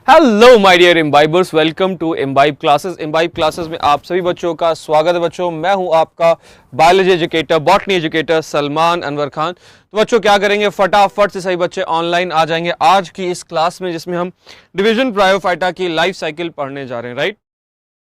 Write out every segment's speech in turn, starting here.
Hello my dear imbibers, welcome to Imbibe classes. Imbibe classes में आप सभी बच्चों का स्वागत है। बच्चों, मैं हूं आपका biology educator, botany educator Salman Anwar Khan. तो बच्चों क्या करेंगे, फटाफट से सभी बच्चे ऑनलाइन आ जाएंगे आज की इस क्लास में, जिसमें हम डिवीजन ब्रायोफाइटा की लाइफ साइकिल पढ़ने जा रहे हैं। Right,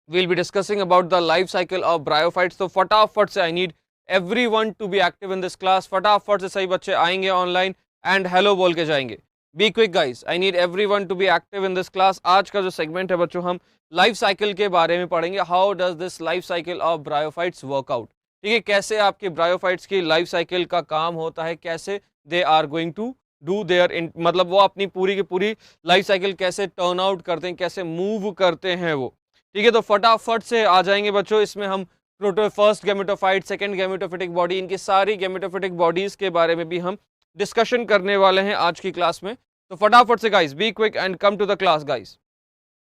we'll be discussing about the life cycle of bryophytes। तो फटाफट से I need everyone to be active in this class. फटाफट से सही बच्चे आएंगे ऑनलाइन एंड हेलो बोल के जाएंगे। Be quick guys, I need everyone to be active in this class. आज का जो सेगमेंट है बच्चों, हम लाइफ साइकिल के बारे में पढ़ेंगे। How does this life cycle of bryophytes work out. ठीक है, कैसे आपके ब्रायोफाइट्स की लाइफ साइकिल का काम होता है, कैसे they are going to do their मतलब वो अपनी पूरी की पूरी लाइफ साइकिल कैसे टर्न आउट करते हैं, कैसे मूव करते हैं वो। ठीक है, तो फटाफट से आ जाएंगे बच्चों। इसमें हम first gametophyte, second gametophytic body, इनकी सारी गैमेटोफिटिक बॉडीज के बारे में भी हम डिस्कशन करने वाले हैं आज की क्लास में। तो फटाफट से guys, be quick and come to the class guys.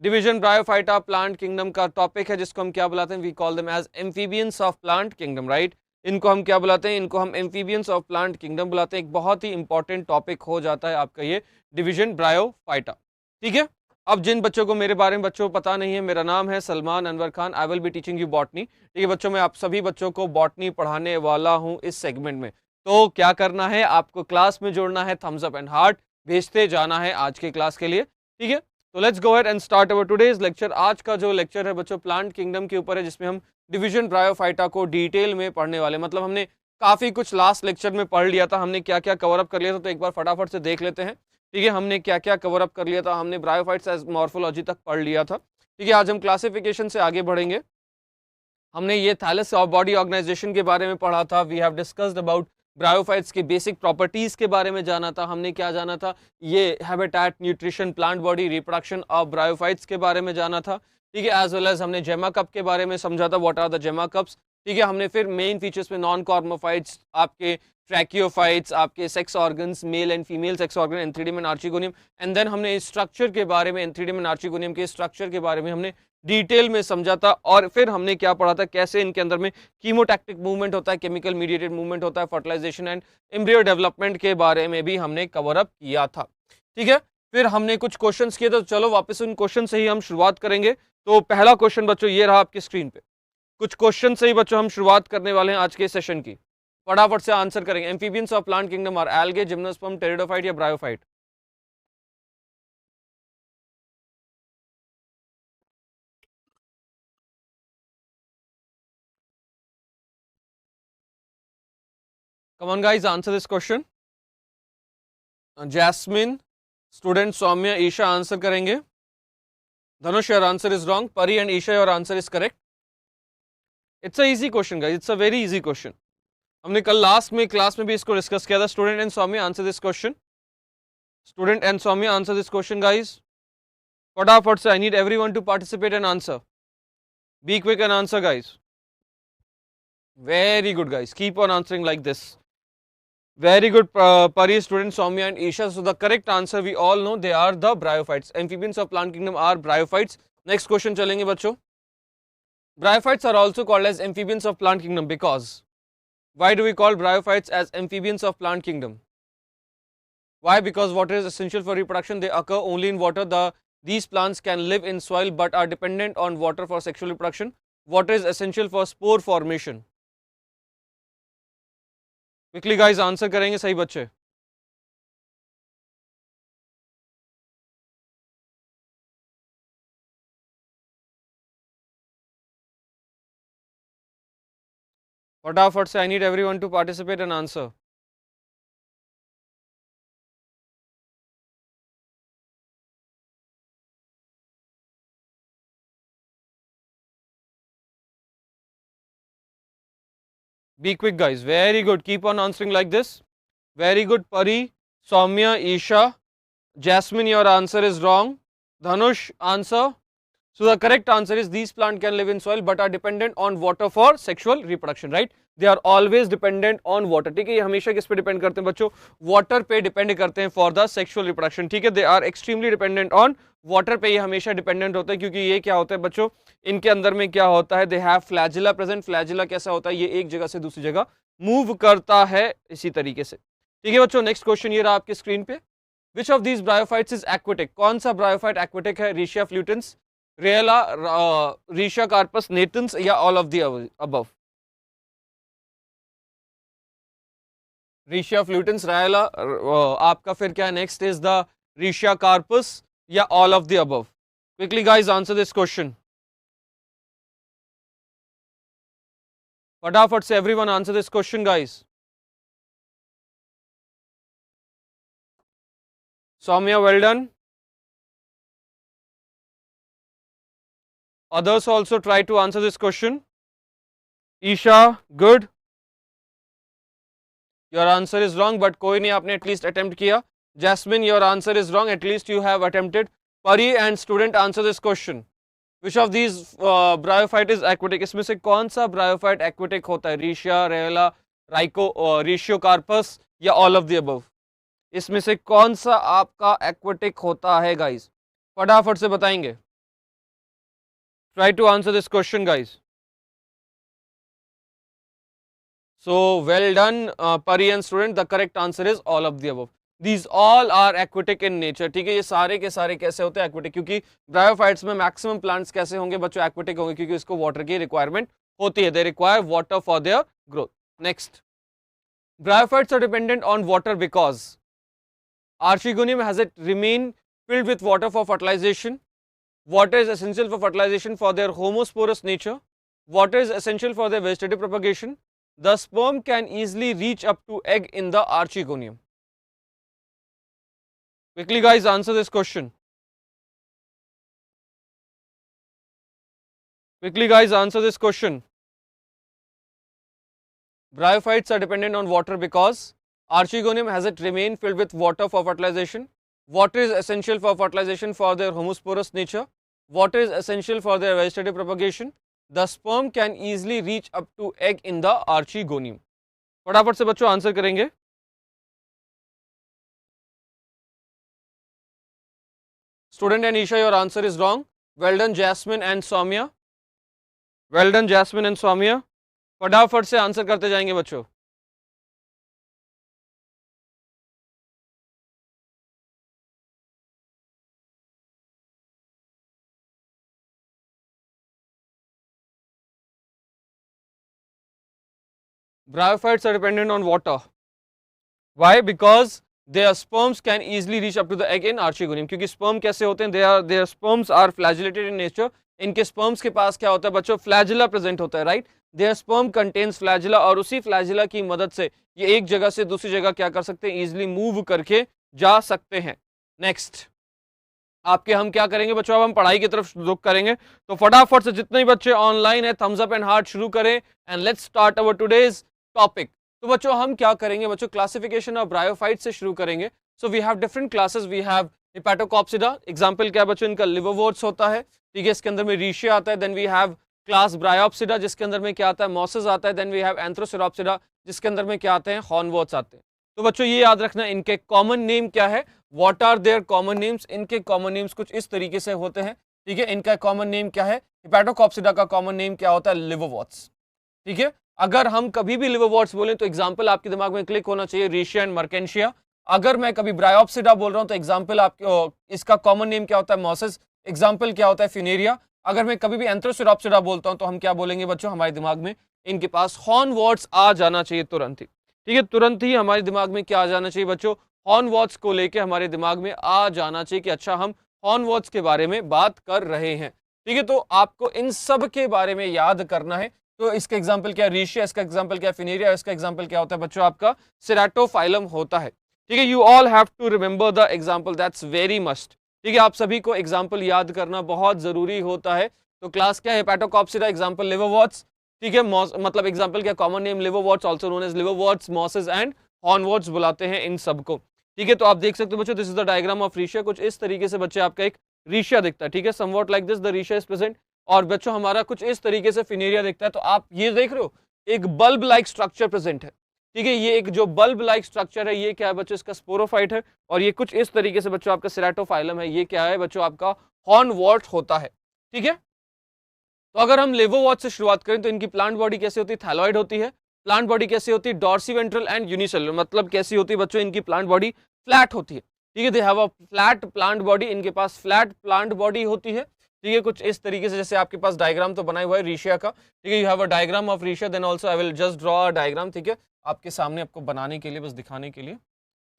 Division bryophyta plant kingdom का टॉपिक है, जिसको हम क्या बुलाते हैं, we call them as amphibians of plant kingdom. Right, इनको हम क्या बुलाते हैं, इनको हम एम्फीबियंस ऑफ प्लांट किंगडम बुलाते हैं। एक बहुत ही इंपॉर्टेंट टॉपिक हो जाता है आपका ये डिवीजन ब्रायोफाइटा। ठीक है, अब जिन बच्चों को मेरे बारे में बच्चों पता नहीं है, मेरा नाम है Salman Anwar Khan. I will be teaching you botany. ठीक है बच्चों, मैं आप सभी बच्चों को बॉटनी पढ़ाने वाला हूं इस सेगमेंट में। तो क्या करना है, आपको क्लास में जोड़ना है, थम्स अप एंड हार्ट भेजते जाना है आज के क्लास के लिए। ठीक है, तो let's go ahead and start our today's lecture. आज का जो लेक्चर है बच्चों, प्लांट किंगडम के ऊपर है, जिसमें हम डिवीजन ब्रायोफाइटा को डिटेल में पढ़ने वाले। मतलब हमने काफी कुछ लास्ट लेक्चर में पढ़ लिया था, हमने क्या क्या कवर अप कर लिया था, तो एक बार फटाफट से देख लेते हैं। ठीक है, हमने क्या क्या कवर अप कर लिया था। हमने ब्रायोफाइट्स एज मॉर्फोलॉजी तक पढ़ लिया था। ठीक है, आज हम क्लासिफिकेशन से आगे बढ़ेंगे। हमने ये थैलस बॉडी ऑर्गेनाइजेशन के बारे में पढ़ा था। We have discussed about bryophytes की बेसिक प्रॉपर्टीज के बारे में जाना था। हमने क्या जाना था, ये habitat, nutrition, plant body, reproduction of bryophytes के बारे में जाना था। ठीक है, एज वेल एज हमने जेमा कप के बारे में समझा था, what are the gemma cups. ठीक है, हमने फिर मेन फीचर्स में नॉन कॉर्मोफाइट्स, आपके ट्रैकियोफाइट्स, आपके sex organs, male and female sex organ, antheridium and archegonium, and then हमने स्ट्रक्चर के बारे में, एंथ्रीडियम एंड आर्चिगोनियम के स्ट्रक्चर के बारे में हमने डिटेल में समझा था। और फिर हमने क्या पढ़ा था, कैसे इनके अंदर में कीमोटैक्टिक मूवमेंट होता है, केमिकल मीडिएटेड मूवमेंट होता है, फर्टिलाइजेशन एंड एम्ब्रियो डेवलपमेंट के बारे में भी हमने कवर अप किया था। ठीक है, फिर हमने कुछ क्वेश्चंस किए, तो चलो वापस उन क्वेश्चन से ही हम शुरुआत करेंगे। तो पहला क्वेश्चन बच्चों ये रहा आपकी स्क्रीन पे। कुछ क्वेश्चन से ही बच्चों हम शुरुआत करने वाले हैं आज के सेशन की। फटाफट से आंसर करेंगे। Amphibians of plant kingdom are algae, gymnosperm, pteridophyte या bryophyte. Come on guys, answer this question. Jasmine, student Saumya, Isha answer करेंगे। Dhanush, your answer is wrong. Pari and Isha, your answer is correct. It's a easy question guys, it's a very easy question. हमने कल last में class में भी इसको discuss किया था। Student and Soumya answer this question. Student and Soumya answer this question guys. फटाफट से, I need everyone to participate and answer. Be quick and answer guys. Very good guys, keep on answering like this. Very good, Pari, student Soumya and Isha. So the correct answer we all know, they are the bryophytes. Amphibians of plant kingdom are bryophytes. Next question चलेंगे बच्चों। Bryophytes are also called as amphibians of plant kingdom because, why do we call bryophytes as amphibians of plant kingdom? Why? Because water is essential for reproduction. They occur only in water. These plants can live in soil but are dependent on water for sexual reproduction. Water is essential for spore formation. Quickly guys answer करेंगे सही बच्चे। फटाफट से, I need everyone to participate and answer. Be quick guys, very good, keep on answering like this. Very good Pari, Saumya, Isha, Jasmine, your answer is wrong. Dhanush answer. So the correct answer is these plants can live in soil but are dependent on water for sexual reproduction, right? They are always dependent on water. ठीक है, ये हमेशा किस पे depend करते हैं बच्चों, water पे डिपेंड करते हैं फॉर द सेक्सुअल रिप्रोडक्शन। ठीक है, they are extremely dependent on water पे, ये हमेशा डिपेंडेंट होते हैं, क्योंकि ये क्या होता है बच्चों, इनके अंदर में क्या होता है, they have flagella present. Flagella कैसा होता है, ये एक जगह से दूसरी जगह मूव करता है इसी तरीके से। ठीक है बच्चों, नेक्स्ट क्वेश्चन ये रहा आपकी स्क्रीन पे। Which of these bryophytes is aquatic? कौन सा ब्रायोफाइट एक्वेटिक है? रीशिया फ्लूटेंस, रेला, रीशिया कार्पस, नेटन्स या all of the above? Riccia fluitans, रायला, आपका फिर क्या next is the Ricciocarpus या all of the above? Quickly guys answer this question, फटाफट से everyone answer this question guys. Soumya, well done. Others also try to answer this question. Isha, good. Your answer is wrong, but कोई नहीं, आपने at least attempt किया. Jasmine, your answer is wrong. At least you have attempted. Pari and student answer this question. Which of these bryophyte is aquatic? इसमें से कौन सा bryophyte aquatic होता है? Rhetia, Rayella, Rhesiocarpus या all of the above? इसमें से कौन सा आपका एक्वेटिक होता है गाइस? फटाफट से बताएंगे. Try to answer this question guys. So well done Pari and student, the correct answer is all of the above. These all are aquatic in nature. ठीक है, ये सारे के सारे कैसे होते हैं? एक्वेटिक. क्योंकि ब्रायोफाइट्स में मैक्सिमम प्लांट्स कैसे होंगे बच्चों? एक्वेटिक होंगे, क्योंकि इसको वाटर की रिक्वायरमेंट होती है. They require water for their growth. Next, bryophytes are dependent on water because Archegonium has it remain filled with water for fertilization. Water is essential for fertilization for their homosporous nature. Water is essential for their vegetative propagation. The sperm can easily reach up to egg in the Archegonium. Quickly guys, answer this question. Quickly guys, answer this question. Bryophytes are dependent on water because Archegonium has it remain filled with water for fertilization. Water is essential for fertilization for their homosporous nature. Water is essential for their vegetative propagation. The sperm can easily reach up to egg in the Archegonium. फटाफट से बच्चों answer करेंगे. Student and Isha, your answer is wrong. Well done Jasmine and Soumya. Well done Jasmine and Soumya. फटाफट से answer करते जाएंगे बच्चों. Bryophytes are dependent on water. Why? Because their sperms can easily reach up to the egg in Archegonium. क्योंकि sperm कैसे होते हैं? Their sperms are flagellated in nature. इनके sperms के पास क्या होता है बच्चों? Flagella present होता है, right? Their sperm contains flagella और उसी flagella की मदद से ये एक जगह से दूसरी जगह क्या कर सकते हैं? Easily move करके जा सकते हैं. Next, आपके हम क्या करेंगे बच्चों? अब हम पढ़ाई की तरफ रुख करेंगे. तो फटाफट से जितने भी बच्चे ऑनलाइन है थम्स अप एंड हार्ट शुरू करें and let's start our today's topic. तो बच्चों हम क्या करेंगे बच्चों? क्लासिफिकेशन ऑफ ब्रायोफाइट से शुरू करेंगे. So we have different classes. We have Hepaticopsida. Example क्या बच्चों? इनका लिवरवॉर्ट्स होता है. ठीक है, इसके अंदर में रीशिया आता है. Then we have class Bryopsida जिसके अंदर में क्या आता है? मॉसेस आता है. देन वी हैव एंथ्रोसेरोप्सिडा जिसके अंदर में क्या आते हैं? हॉर्नवॉर्ट्स आते हैं. तो बच्चों ये याद रखना इनके कॉमन नेम क्या है. What are their common names? इनके कॉमन नेम्स कुछ इस तरीके से होते हैं. ठीक है, इनका कॉमन नेम क्या है? हिपैटोकॉप्सिडा का कॉमन नेम क्या होता है? लिवरवॉर्ट्स. ठीक है, अगर हम कभी भी लिवरवॉर्ट्स बोलें तो एग्जांपल आपके दिमाग में क्लिक होना चाहिए रीशिया एंड मर्केंशिया. अगर मैं कभी ब्रायोप्सिडा बोल रहा हूं तो एग्जांपल आपके इसका कॉमन नेम क्या होता है? मॉसेस. एग्जांपल क्या होता है? फिनेरिया. अगर मैं कभी भी एंथ्रोसेरोप्सिडा बोलता हूं तो हम क्या बोलेंगे बच्चों? हमारे दिमाग में इनके पास हॉर्नवॉर्ट्स आ जाना चाहिए तुरंत ही. ठीक है, तुरंत ही हमारे दिमाग में क्या आ जाना चाहिए बच्चों? हॉर्नवॉर्ट्स को लेके हमारे दिमाग में आ जाना चाहिए कि अच्छा हम हॉर्नवॉर्ट्स के बारे में बात कर रहे हैं. ठीक है, तो आपको इन सब के बारे में याद करना है. तो इसका एग्जांपल क्या है? रीशिया. इसका एग्जांपल क्या है? फिनेरिया. इसका एग्जांपल क्या होता है बच्चों? आपका सेराटोफाइलम होता है. ठीक है, you all have to remember the example. That's very must. ठीक है, आप सभी को एग्जांपल याद करना बहुत जरूरी होता है. तो क्लास क्या है? हिपैटोकॉप्सिडा. Example liverworts. ठीक है, मतलब एग्जांपल क्या? Common name liverworts, also known as liverworts, mosses and hornworts बुलाते हैं इन सबको. ठीक है, तो आप देख सकते हो बच्चों, this is the diagram of Riccia. कुछ इस तरीके से बच्चे आपका एक रीशिया दिखता है. ठीक है, somewhat like this the Riccia is present. और बच्चों हमारा कुछ इस तरीके से फिनेरिया दिखता है. तो आप ये देख रहे हो एक बल्ब लाइक स्ट्रक्चर प्रेजेंट है. ठीक है, ये एक जो बल्ब लाइक स्ट्रक्चर है ये क्या है बच्चों? इसका स्पोरोफाइट है. और ये कुछ इस तरीके से बच्चों आपका सेराटोफाइलम है. ये क्या है बच्चों? आपका हॉर्नवॉर्ट होता है. ठीक है, तो अगर हम लिवरवॉर्ट से शुरुआत करें तो इनकी प्लांट बॉडी कैसी होती है? थैलॉइड होती है. प्लांट बॉडी कैसी होती है? डॉर्सीवेंट्रल एंड यूनिसेलुलर. मतलब कैसी होती है बच्चों? इनकी प्लांट बॉडी फ्लैट होती है. ठीक है, दे have a flat plant body, इनके पास फ्लैट प्लांट बॉडी होती है। ठीक है, कुछ इस तरीके से, जैसे आपके पास डायग्राम तो बना हुआ है रीशिया का, ठीक है, you have a diagram of Riccia, then also I will just draw a diagram, ठीक है, आपके सामने आपको बनाने के लिए, बस दिखाने के लिए।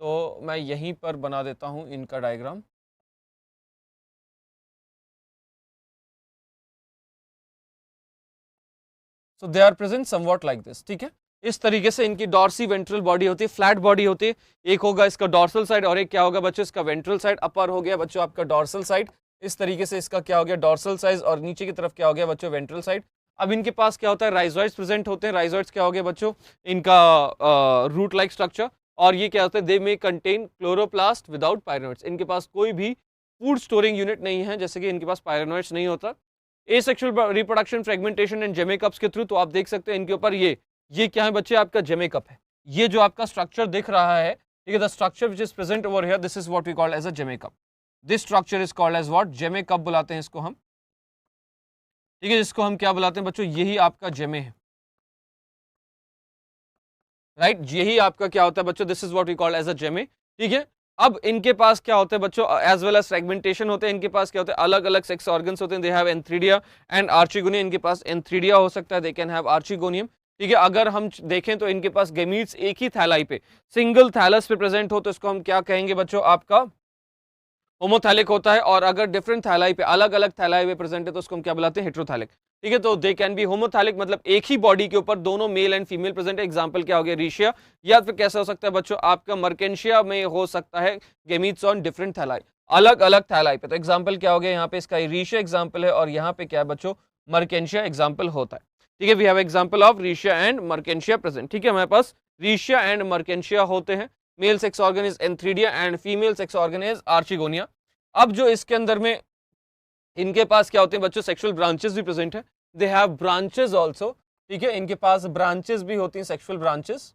तो मैं यहीं पर बना देता हूँ इनका diagram. So they are present somewhat like this, ठीक है, इस तरीके से इनकी डॉर्सी वेंट्रल बॉडी होती है, फ्लैट बॉडी होती है। एक होगा इसका डॉर्सल साइड और एक क्या होगा बच्चों इसका वेंट्रल साइड। अपर हो गया बच्चों आपका डॉर्सल साइड, इस तरीके से इसका क्या हो गया डॉर्सल साइड, और नीचे की तरफ क्या हो गया बच्चों वेंट्रल साइड। अब इनके पास क्या होता है राइजोइड्स प्रेजेंट होते हैं। राइजोइड्स क्या हो गया बच्चों इनका रूट लाइक स्ट्रक्चर, और ये क्या होता है दे may contain chloroplast without pyrenoids. इनके पास कोई भी फूड स्टोरिंग यूनिट नहीं है, जैसे कि इनके पास पायरेनोइड्स नहीं होता। एसेक्सुअल रिप्रोडक्शन, फ्रेगमेंटेशन एंड जेमेकप्स के थ्रू, तो आप देख सकते हैं इनके ऊपर ये क्या है बच्चे आपका जेमेकप है। ये जो आपका स्ट्रक्चर दिख रहा है, ठीक है, the structure which is present over here, this is what we call as a gemma cup. This structure is called as what gemma cup बुलाते हैं इसको हम, ठीक है, जिसको हम क्या बुलाते हैं बच्चों यही आपका जेमे है, राइट, यही आपका क्या होता है बच्चों this is what we call as a gemmae, ठीक है। अब इनके पास क्या होते हैं बच्चों एज वेल एज फ्रेगमेंटेशन होते हैं। इनके पास क्या होते हैं अलग अलग सेक्स ऑर्गन्स होते हैं। They have antheridia and archegonia, इनके पास एंथ्रीडिया हो सकता है, दे कैन हैव आर्चिगोनियम, ठीक है। अगर हम देखें तो इनके पास गेमीट्स एक ही थैलाई पे, सिंगल थैलस पे प्रेजेंट हो, तो इसको हम क्या कहेंगे बच्चों आपका होमोथैलिक होता है। और अगर डिफरेंट थैलाई पे, अलग अलग थैलाई पे प्रेजेंट है, तो उसको हम क्या बुलाते हैं हेट्रोथैलिक, ठीक है। तो दे कैन बी होमोथैलिक, मतलब एक ही बॉडी के ऊपर दोनों मेल एंड फीमेल प्रेजेंट है। एग्जांपल क्या हो गया रीशिया, या फिर कैसा हो सकता है बच्चों आपका मर्केंशिया में हो सकता है गेमीट्स ऑन डिफरेंट थैलाई, अलग अलग थैलाई पे। तो एग्जांपल क्या हो गया यहाँ पे इसका रीशिया एग्जांपल है, और यहाँ पे क्या है बच्चों मर्केंशिया एग्जांपल होता है, ठीक है। We have example of Riccia and Marchantia present, ठीक है। हमारे पास रीशिया एंड मर्केंशिया होते हैं। Male sex organ is antheridia and female sex organ is archegonia. अब जो इसके अंदर में इनके पास क्या होते हैं बच्चों सेक्सुअल ब्रांचेस भी प्रेजेंट है। दे हैव ब्रांचेस आल्सो, ठीक है, इनके पास ब्रांचेस भी होती हैं सेक्सुअल ब्रांचेस।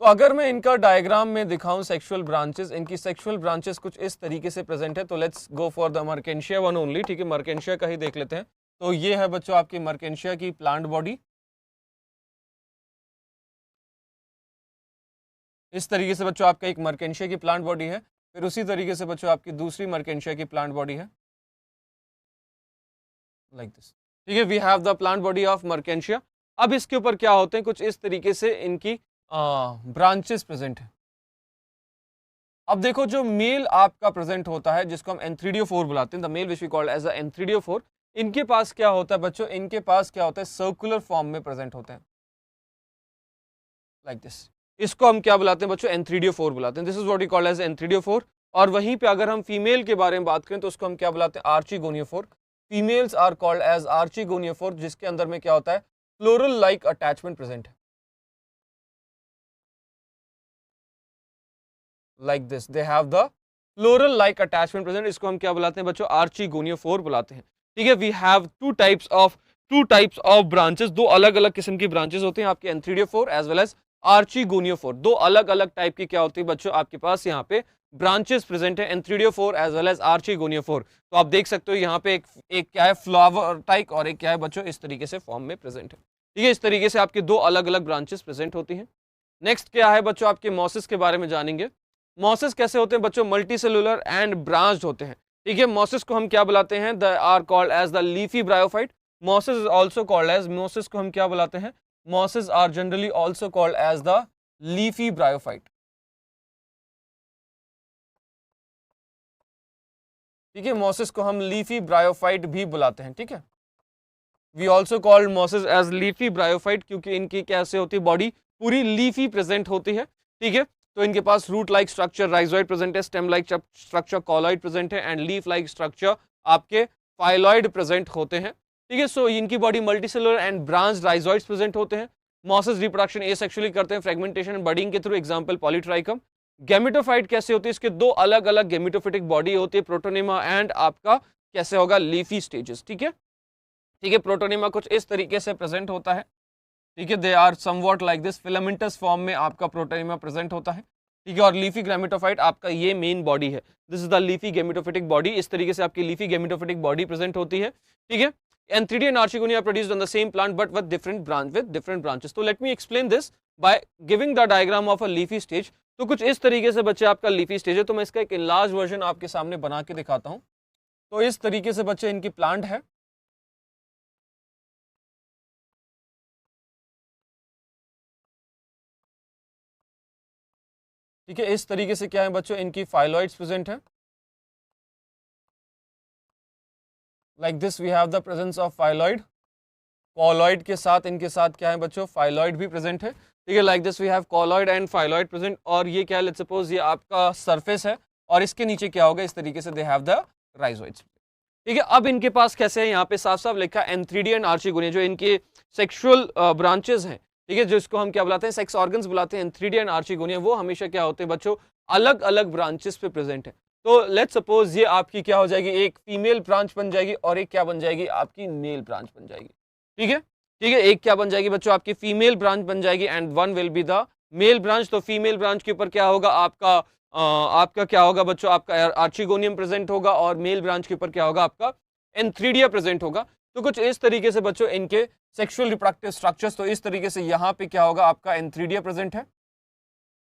तो अगर मैं इनका डायग्राम में दिखाऊं सेक्सुअल ब्रांचेस, इनकी सेक्सुअल ब्रांचेस कुछ इस तरीके से प्रेजेंट है। तो let's go for the Marchantia one only, ठीक है, मर्केंशिया का ही देख लेते हैं। तो ये है बच्चों आपकी मर्केंशिया की प्लांट बॉडी, इस तरीके से बच्चों आपका एक मर्केंशिया की प्लांट बॉडी है। फिर उसी तरीके से बच्चों आपकी दूसरी मर्केंशिया की प्लांट बॉडी है लाइक दिस, ठीक है। We have the plant body of Marchantia. अब इसके ऊपर क्या होते हैं कुछ इस तरीके से इनकी ब्रांचेस प्रेजेंट है। अब देखो जो मेल आपका प्रेजेंट होता है जिसको हम एंथ्रीडियोफोर बुलाते हैं, the male which we called as a antheridiophore, इनके पास क्या होता है बच्चों इनके पास क्या होता है सर्कुलर फॉर्म में प्रेजेंट होते हैं लाइक दिस। इसको हम क्या बुलाते हैं बच्चों एंथ्रीडियोफोर बुलाते हैं। This is what we call as antheridiophore. और वहीं पे अगर हम फीमेल के बारे में बात करें तो उसको हम क्या बुलाते हैं आर्चिगोनियोफोर। फीमेल्स आर कॉल्ड एज आर्चिगोनियोफोर, जिसके अंदर में क्या होता है फ्लोरल लाइक अटैचमेंट प्रेजेंट है like this. They have the floral like attachment present, इसको हम क्या बुलाते हैं बच्चों आर्चिगोनियोफोर बुलाते हैं, ठीक है। We have two types of branches, दो अलग अलग किस्म की ब्रांचेस होते हैं आपके antheridiophore as well as archegoniophore. दो अलग अलग टाइप की क्या होती है बच्चों आपके पास यहाँ पे ब्रांचेस प्रेजेंट है एंथ्रीडियोफोर एज वेल एज आर्चिगोनियोफोर। तो आप देख सकते हो यहाँ पे एक क्या है फ्लावर टाइप और एक क्या है बच्चों इस तरीके से फॉर्म में प्रेजेंट है, ठीक है। इस तरीके से आपके दो अलग अलग ब्रांचेस प्रेजेंट होती हैं। नेक्स्ट क्या है बच्चों आपके मॉसिस के बारे में जानेंगे। मॉसिस कैसे होते हैं बच्चों मल्टी सेलुलर एंड ब्रांच्ड होते हैं, ठीक है। मॉसिस को हम क्या बुलाते हैं the are called as the leafy bryophyte. Mosses is also called as, mosses को हम क्या बुलाते हैं mosses are generally also called as the leafy bryophyte, ठीक है। मॉसिस को हम लीफी ब्रायोफाइट भी बुलाते हैं, ठीक है। We also called mosses as leafy bryophyte क्योंकि इनकी कैसे होती है बॉडी पूरी लीफी प्रेजेंट होती है, ठीक है। तो इनके पास root like structure rhizoid present है, stem like structure cauloid present है एंड लीफ लाइक स्ट्रक्चर आपके फाइलॉइड प्रेजेंट होते हैं, ठीक है। सो इनकी body multicellular and branch rhizoids present होते हैं। मॉसिस रिप्रोडक्शन एसेक्सुअली करते हैं फ्रेगमेंटेशन बडिंग के थ्रू, एग्जांपल पॉलीट्राइकम। गेमेटोफाइट कैसे होती है इसके दो अलग अलग गेमेटोफिटिक बॉडी होती है प्रोटोनिमा एंड आपका कैसे होगा लीफी स्टेजेस, ठीक है, ठीक है। प्रोटोनिमा कुछ इस तरीके से प्रेजेंट होता है, ठीक है। They are somewhat like this, filamentous form में आपका प्रोटोनिमा प्रेजेंट होता है, ठीक है। और लीफी गैमेटोफाइट आपका ये मेन बॉडी है, this is the leafy gametophytic body. इस तरीके से आपकी लीफी गैमेटोफिटिक बॉडी प्रेजेंट होती है, ठीक है। Antheridia and Archigonia are produced on the same plant but with different branches. So let me explain this by giving the diagram of a leafy stage. तो कुछ इस तरीके से बच्चे आपका लीफी स्टेज है। तो मैं इसका एक इनलार्ज वर्जन आपके सामने बना के दिखाता हूं। तो इस तरीके से बच्चे इनकी प्लांट है। ठीक है, इस तरीके से क्या है बच्चों, इनकी फाइलॉइड्स प्रेजेंट है। Like this we have the presence of phylloid. Cauloid के साथ इनके साथ क्या है बच्चों, फाइलॉइड भी प्रेजेंट है। ठीक है, like this we have cauloid and phylloid present. और ये क्या है, लेट्स सपोज ये आपका सरफेस है और इसके नीचे क्या होगा, इस तरीके से दे हैव द राइजोइड्स। ठीक है, अब इनके पास कैसे है, यहाँ पे साफ साफ लिखा है एंथ्रीडिया एंड आर्चिगोनिया, जो इनके सेक्सुअल ब्रांचेस हैं। ठीक है, जिसको हम क्या बुलाते हैं, सेक्स ऑर्गन्स बुलाते हैं, एंथ्रीडिया एंड आर्चिगोनिया, वो हमेशा क्या होते हैं बच्चों, अलग अलग ब्रांचेस पे प्रेजेंट है। तो लेट्स सपोज ये आपकी क्या हो जाएगी, एक फीमेल ब्रांच बन जाएगी और एक क्या बन जाएगी, आपकी मेल ब्रांच बन जाएगी। ठीक है, ठीक है, एक क्या बन जाएगी बच्चों, आपकी फीमेल ब्रांच बन जाएगी and one will be the male branch. तो फीमेल ब्रांच के ऊपर क्या होगा, आपका क्या होगा बच्चों, आपका आर्चिगोनियम प्रेजेंट होगा और मेल ब्रांच के ऊपर क्या होगा, आपका एंथ्रीडिया प्रेजेंट होगा। तो कुछ इस तरीके से बच्चों इनके सेक्सुअल रिप्रोडक्टिव स्ट्रक्चर्स। तो इस तरीके से यहाँ पे क्या होगा, आपका एंथ्रीडिया प्रेजेंट है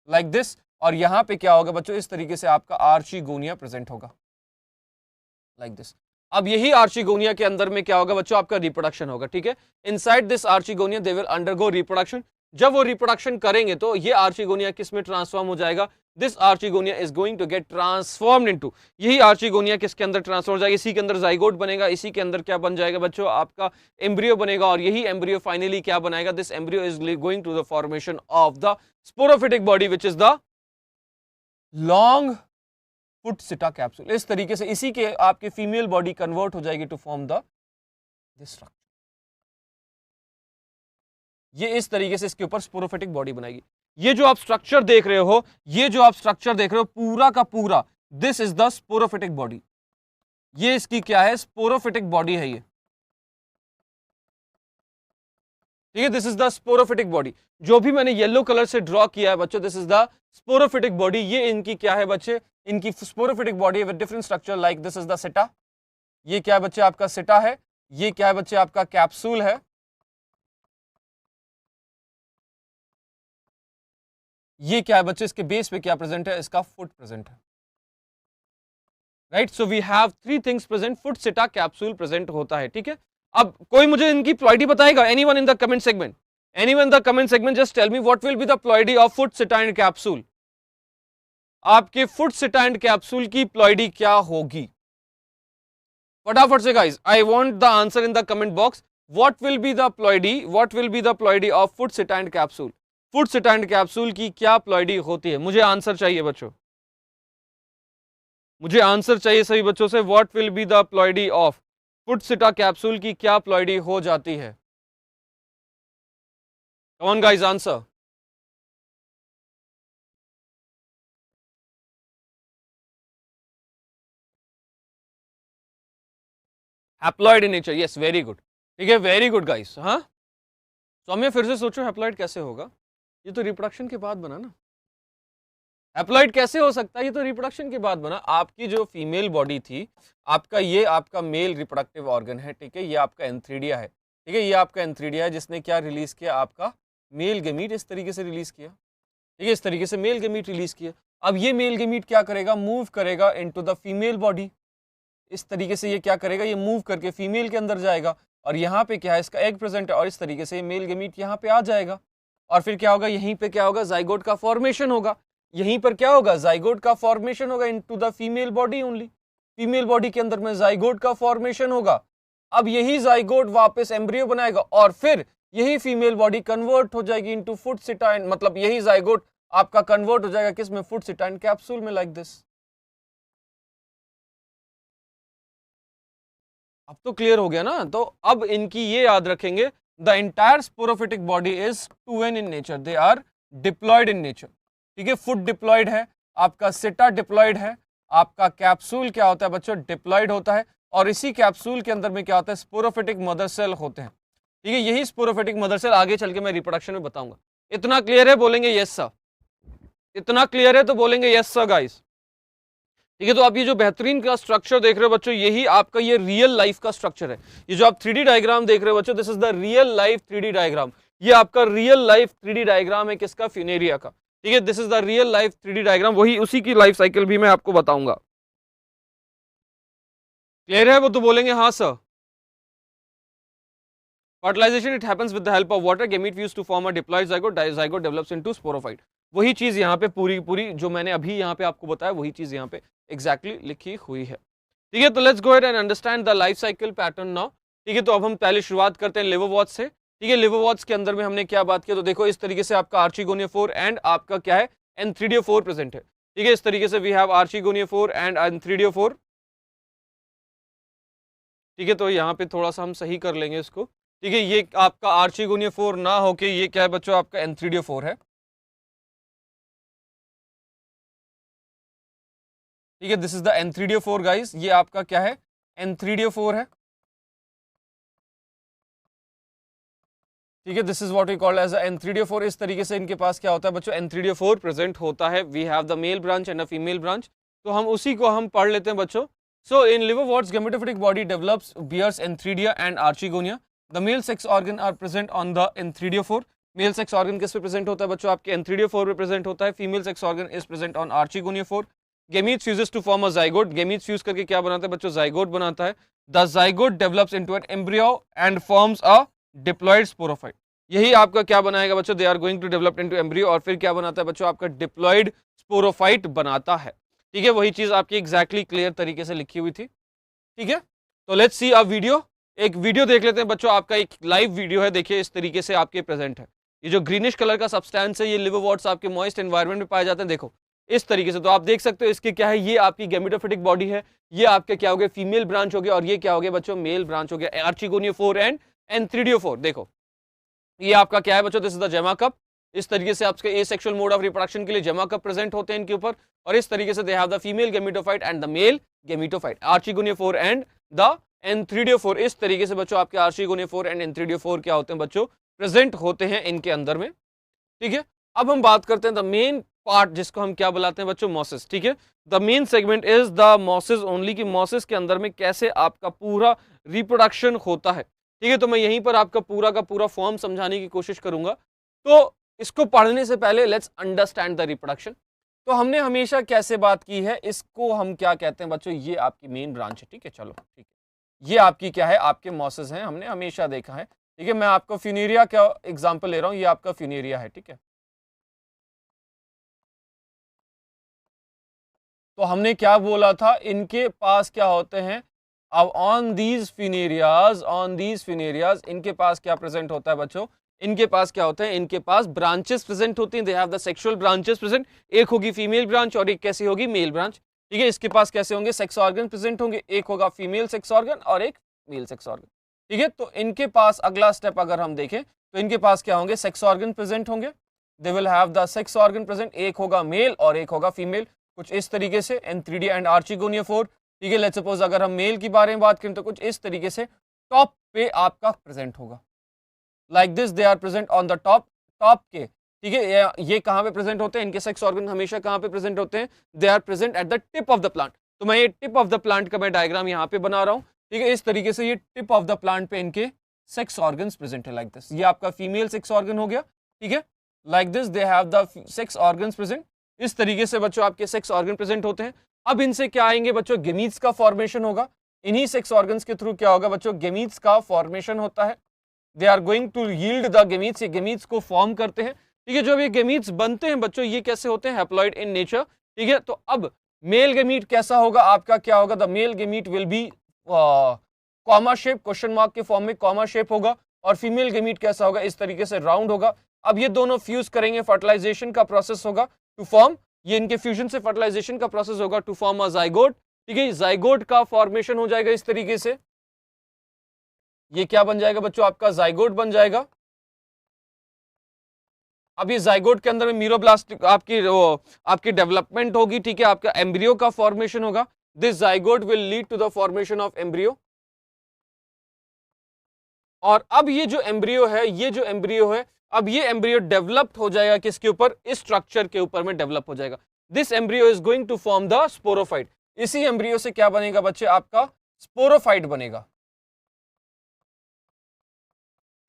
लाइक दिस, और यहाँ पे क्या होगा बच्चों, इस तरीके से आपका आर्चिगोनिया प्रेजेंट होगा लाइक दिस। अब यही आर्चिगोनिया के अंदर में क्या होगा बच्चों, आपका रिप्रोडक्शन होगा। ठीक है, inside this archegonia they will undergo reproduction. जब वो रिप्रोडक्शन करेंगे तो ये आर्चिगोनिया किस में ट्रांसफॉर्म हो जाएगा, this archegonia is going to get transformed into, यही आर्चिगोनिया किसके अंदर ट्रांसफॉर्म हो जाएगा, इसी के अंदर जाइगोट बनेगा, इसी के अंदर क्या बन जाएगा बच्चों, आपका एम्ब्रियो बनेगा, और यही एम्ब्रियो फाइनली क्या बनाएगा, this embryo is going to the formation of the sporophytic body which is the long foot seta capsule. इस तरीके से इसी के आपके फीमेल बॉडी कन्वर्ट हो जाएगी to form the this structure. ये इस तरीके से इसके ऊपर स्पोरोफिटिक बॉडी बनाएगी। ये जो आप स्ट्रक्चर देख रहे हो, ये जो आप स्ट्रक्चर देख रहे हो पूरा का पूरा, this is the sporophytic body. ये इसकी क्या है, स्पोरोफिटिक बॉडी है ये। ठीक है, this is the sporophytic body. जो भी मैंने येलो कलर से ड्रॉ किया है बच्चों, this is the sporophytic body. ये इनकी क्या है बच्चे, इनकी sporophytic body with different structure like this is the seta. ये क्या है बच्चे, आपका सिटा है। ये क्या है बच्चे, आपका कैप्सूल है। ये क्या है बच्चे, इसके बेस पे क्या प्रेजेंट है, इसका फुट प्रेजेंट है। Right, so we have three things present, foot seta capsule present होता है। ठीक है, अब कोई मुझे इनकी प्लॉइडी बताएगा, anyone in the comment segment, anyone in the comment segment, just tell me what will be the ploidy of foot seta and capsule. आपके फुट सिटा एंड कैप्सूल की प्लॉइडी क्या होगी, फटाफट से guys, I want the answer in the comment box. What will be the ploidy, what will be the ploidy of foot seta and capsule. Foot seta and capsule की क्या ploidy होती है, मुझे आंसर चाहिए बच्चों, मुझे आंसर चाहिए सभी बच्चों से। What will be the ploidy of foot seta capsule की क्या प्लॉइडी हो जाती है, come on guys answer. Haploid in nature, yes very good. ठीक है, वेरी गुड गाइस। हाँ सौम्य, फिर से सोचो हैप्लॉइड कैसे होगा, ये तो रिप्रोडक्शन के बाद बना ना। हैप्लॉइड कैसे हो सकता है, ये तो रिप्रोडक्शन के बाद बना। आपकी जो फीमेल बॉडी थी, आपका ये आपका मेल रिप्रोडक्टिव ऑर्गन है। ठीक है, ये आपका एंथ्रीडिया है। ठीक है, ये आपका एंथ्रीडिया है जिसने क्या रिलीज किया, आपका मेल गेमीट इस तरीके से रिलीज किया। ठीक है, इस तरीके से मेल गेमीट रिलीज किया। अब ये मेल गेमीट क्या करेगा, मूव करेगा इनटू द फीमेल बॉडी। इस तरीके से ये क्या करेगा, ये मूव करके फीमेल के अंदर जाएगा और यहाँ पे क्या है, इसका एग प्रेजेंट है और इस तरीके से मेल गेमीट यहाँ पे आ जाएगा और फिर क्या होगा, यहीं पे क्या होगा, जाइगोट का फॉर्मेशन होगा। यहीं पर क्या होगा, जाइगोट का फॉर्मेशन होगा into the female body only. Female body के अंदर में जाइगोट का फॉर्मेशन होगा। अब यही जाइगोट वापस एम्ब्रियो बनाएगा और फिर यही फीमेल बॉडी कन्वर्ट हो जाएगी इनटू फुट सिटा एंड, मतलब यही जाइगोट आपका कन्वर्ट हो जाएगा किस में, फुट सिटा एंड कैप्सूल में, लाइक दिस। अब तो क्लियर हो गया ना। तो अब इनकी ये याद रखेंगे, the entire sporophytic body is 2n in nature, they are diploid in nature. ठीक है, फुट डिप्लॉयड है, आपका सिटा डिप्लॉयड है, आपका कैप्सूल क्या होता है बच्चों, डिप्लॉयड होता है और इसी कैप्सूल के अंदर में क्या होता है, स्पोरोफिटिक मदर सेल होते हैं। ठीक है, यही स्पोरोफिटिक मदर सेल आगे चल के मैं रिप्रोडक्शन में बताऊंगा। इतना क्लियर है, बोलेंगे यस सर। इतना क्लियर है तो बोलेंगे यस सर गाइस। ठीक है, तो आप ये जो बेहतरीन का स्ट्रक्चर देख रहे हो बच्चों, यही आपका ये रियल लाइफ का स्ट्रक्चर है। ये जो आप 3D डायग्राम देख रहे हो बच्चों, this is the real life 3D diagram. ये आपका रियल लाइफ 3D डायग्राम है किसका, फ्यूनेरिया का। ठीक है, this is the real life 3D diagram, वही उसी की लाइफ साइकिल भी मैं आपको बताऊंगा। क्लियर है? वो तो बोलेंगे हाँ sir. Fertilization it happens with the help of water, gamete fuse to form a diploid zygote, zygote develops into sporophyte. वही चीज यहाँ पे पूरी पूरी जो मैंने अभी यहाँ पे आपको बताया, वही चीज यहाँ पे एग्जैक्टली लिखी हुई है। ठीक है, तो let's go ahead and understand the life cycle pattern now. ठीक है, तो अब हम पहले शुरुआत करते हैं लिवरवॉर्ट्स से। ठीक है, लिवरवॉर्ट्स के अंदर में हमने क्या बात किया, तो देखो इस तरीके से आपका आर्चिगोनियोफोर एंड आपका क्या है, एंथ्रीडियोफोर प्रेजेंट है। ठीक है, इस तरीके से वी हैव आर्चिगोनियोफोर एंड एंथ्रीडियोफोर। ठीक है, तो यहाँ पे थोड़ा सा हम सही कर लेंगे इसको। ठीक है, ये आपका आर्चिगोनियोफोर ना होके ये क्या है बच्चों, आपका एंथ्रीडियोफोर है। ठीक है, this is the antheridiophore guys, ये आपका क्या है, एंथ्रीडियोफोर है। ठीक है, this is what we called as antheridiophore. इस तरीके से इनके पास क्या होता है बच्चों, एंथ्रीडियोफोर प्रेजेंट होता है। We have the male branch and a female branch, तो हम उसी को हम पढ़ लेते हैं बच्चों। So in liverworts gametophytic body develops bears antheridia and archegonia. The male sex organ are present on the antheridiophore. Male sex organ किस पे प्रेजेंट होता है बच्चों, आपके एंथ्रीडियोफोर पे प्रेजेंट होता है। Female sex organ is present on archegoniophore. Gametes fuses to form a zygote. Gametes fuse करके क्या बनाता है बच्चों, ज़ाइगोट बनाता है। The zygote develops into an embryo and forms a diploid sporophyte. यही आपका क्या बनाएगा बच्चों, they are going to develop into embryo, और फिर क्या बनाता है बच्चों, आपका डिप्लॉयड स्पोरोफाइट बनाता है। ठीक है, वही चीज आपकी एग्जैक्टली क्लियर तरीके से लिखी हुई थी। ठीक है, तो लेट्स सी अ वीडियो। एक वीडियो देख लेते हैं बच्चों, आपका एक लाइव वीडियो है। देखिए इस तरीके से आपके प्रेजेंट है। ये जो ग्रीनिश कलर का सब्सटेंस है, ये लिवरवॉर्ट्स आपके मॉइस्ट एनवायरनमेंट में पाए जाते हैं। देखो इस तरीके से, तो आप देख सकते हो इसके क्या है, ये आपकी गैमेटोफिटिक बॉडी है। ये आपके क्या हो गया, फीमेल ब्रांच हो गया, और ये क्या हो गया बच्चों, मेल ब्रांच हो गया, आर्चिगोनियोफोर एंड एंथ्रीडियोफोर। देखो ये आपका क्या है बच्चों, दिस इज द जेमा कप। इस तरीके से आपके एसेक्सुअल मोड ऑफ रिप्रोडक्शन के लिए जेमा कप प्रेजेंट होते हैं इनके ऊपर, और इस तरीके से they have the female gametophyte and the male gametophyte, archegoniophore and the antheridiophore. इस तरीके से बच्चों आपके आर्चिगोनियोफोर एंड एंथ्रीडियोफोर क्या होते हैं बच्चों, प्रेजेंट होते हैं इनके अंदर में। ठीक है, अब हम बात करते हैं द मेन पार्ट, जिसको हम क्या बुलाते हैं बच्चों, मॉसिस। ठीक है, the main segment is the mosses only, कि मॉसिस के अंदर में कैसे आपका पूरा रिप्रोडक्शन होता है। ठीक है, तो मैं यहीं पर आपका पूरा का पूरा फॉर्म समझाने की कोशिश करूंगा। तो इसको पढ़ने से पहले लेट्स अंडरस्टैंड द रिप्रोडक्शन। तो हमने हमेशा कैसे बात की है, इसको हम क्या कहते हैं बच्चों, ये आपकी मेन ब्रांच है। ठीक है, चलो ठीक है, ये आपकी क्या है, आपके मॉसिस हैं, हमने हमेशा देखा है। ठीक है, मैं आपको फ्यूनेरिया का एग्जाम्पल ले रहा हूं, ये आपका फ्यूनेरिया है। ठीक है, तो हमने क्या बोला था, इनके पास क्या होते हैं, अब ऑन दीज फिनेरियाज इनके पास क्या प्रेजेंट होता है बच्चों, इनके पास क्या होता है, इनके पास ब्रांचेस प्रेजेंट होती हैं। दे have the sexual branches present, एक होगी फीमेल ब्रांच और एक कैसी होगी, मेल ब्रांच। ठीक है, इसके पास कैसे होंगे, सेक्स ऑर्गन प्रेजेंट होंगे, एक होगा फीमेल सेक्स ऑर्गन और एक मेल सेक्स ऑर्गन। ठीक है, तो इनके पास अगला स्टेप अगर हम देखें, तो इनके पास क्या होंगे, सेक्स ऑर्गन प्रेजेंट होंगे। दे will have the sex organ present, एक होगा मेल और एक होगा फीमेल, कुछ इस तरीके से, एंथ्रीडिया एंड आर्चिगोनियोफोर। ठीक है, लेट्स सपोज अगर हम मेल की बारे में बात करें, तो कुछ इस तरीके से टॉप पे आपका प्रेजेंट होगा, like this they are present on the top, top के। ठीक है, ये कहां पे प्रेजेंट होते हैं, इनके सेक्स ऑर्गन हमेशा कहां पे प्रेजेंट होते हैं, they are present at the tip of the plant. तो मैं ये टिप ऑफ द प्लांट का मैं डायग्राम यहाँ पे बना रहा हूँ। ठीक है, इस तरीके से ये टिप ऑफ द प्लांट पे इनके सेक्स ऑर्गन्स प्रेजेंट है, लाइक दिस। ये आपका फीमेल सेक्स ऑर्गन हो गया। ठीक है, like this they have the sex organs present. इस तरीके से बच्चों आपके सेक्स ऑर्गन प्रेजेंट होते हैं। अब इनसे क्या आएंगे बच्चों, गेमीट्स का फॉर्मेशन होगा। इन्हीं सेक्स ऑर्गन्स के थ्रू क्या होगा बच्चों, गेमीट्स का फॉर्मेशन होता है। They are going to yield the gametes, ये गेमीट्स को फॉर्म करते हैं। ठीक है, जब ये गेमीट्स बनते हैं बच्चों, ये कैसे होते हैं, हैप्लॉइड इन नेचर। ठीक है, तो अब मेल गेमीट कैसा होगा आपका, क्या होगा, the male gamete will be comma shape, question mark के फॉर्म में कॉमा शेप होगा, और फीमेल गेमीट कैसा होगा, इस तरीके से राउंड होगा। अब ये दोनों फ्यूज करेंगे, फर्टिलाइजेशन का प्रोसेस होगा टू फॉर्म, ये इनके फ्यूजन से फर्टिलाइजेशन का प्रोसेस होगा टू फॉर्म अ जाइगोट। ठीक है, जाइगोट का फॉर्मेशन हो जाएगा इस तरीके से, ये क्या बन जाएगा बच्चों, आपका जाइगोट बन जाएगा। अब ये जाइगोट के अंदर में मीरोब्लास्ट आपकी डेवलपमेंट होगी। ठीक है, आपका एम्ब्रियो का फॉर्मेशन होगा। This zygote will lead to the formation of embryo. और अब ये जो एम्ब्रियो है, अब ये एम्ब्रियो डेवलप्ड हो जाएगा किसके ऊपर, इस स्ट्रक्चर के ऊपर में डेवलप हो जाएगा। This embryo is going to form the sporophyte. इसी एम्ब्रियो से क्या बनेगा बच्चे, आपका स्पोरोफाइट बनेगा।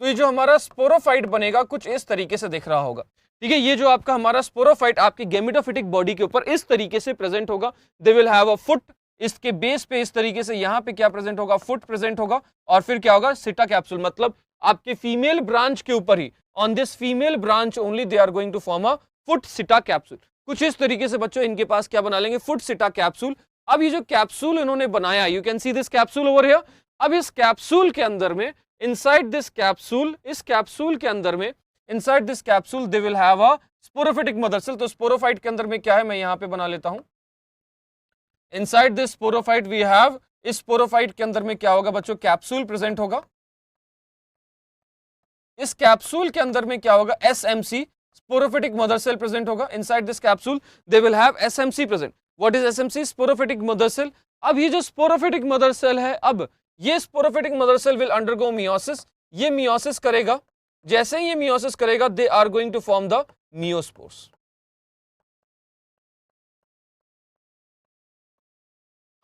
तो ये जो हमारा स्पोरोफाइट बनेगा कुछ इस तरीके से दिख रहा होगा, ठीक है। ये जो आपका हमारा स्पोरोफाइट आपकी गैमेटोफिटिक बॉडी के ऊपर इस तरीके से प्रेजेंट होगा। दे विल हैव अ फुट, इसके बेस पे इस तरीके से यहाँ पे क्या प्रेजेंट होगा, फुट प्रेजेंट होगा, और फिर क्या होगा, सिटा कैप्सूल, मतलब आपके फीमेल ब्रांच के ऊपर ही, on this female branch only they are going to form a foot seta capsule. कुछ इस तरीके से बच्चों इनके पास क्या बना लेंगे, फुट सिटा कैप्सूल। अब ये जो कैप्सूल इन्होंने बनाया, you can see this capsule over here. अब इस कैप्सूल के अंदर में, इनसाइड दिस कैप्सूल, इस कैप्सूल के अंदर में, inside this capsule they will have a sporophytic mother cell. तो स्पोरोफाइट के अंदर में क्या है, मैं यहां पे बना लेता हूं, inside this sporophyte we have, इस स्पोरोफाइट के अंदर में क्या होगा बच्चों, कैप्सूल प्रेजेंट होगा। इस कैप्सूल के अंदर में क्या होगा, SMC, sporophytic mother cell present होगा। Inside this capsule they will have SMC present. What is SMC, sporophytic mother cell. अब ये जो स्पोरोफिटिक मदर सेल है, अब ये sporophytic mother cell will undergo meiosis. ये मियोसिस करेगा, जैसे ही ये मियोसिस करेगा they are going to form the meiospores.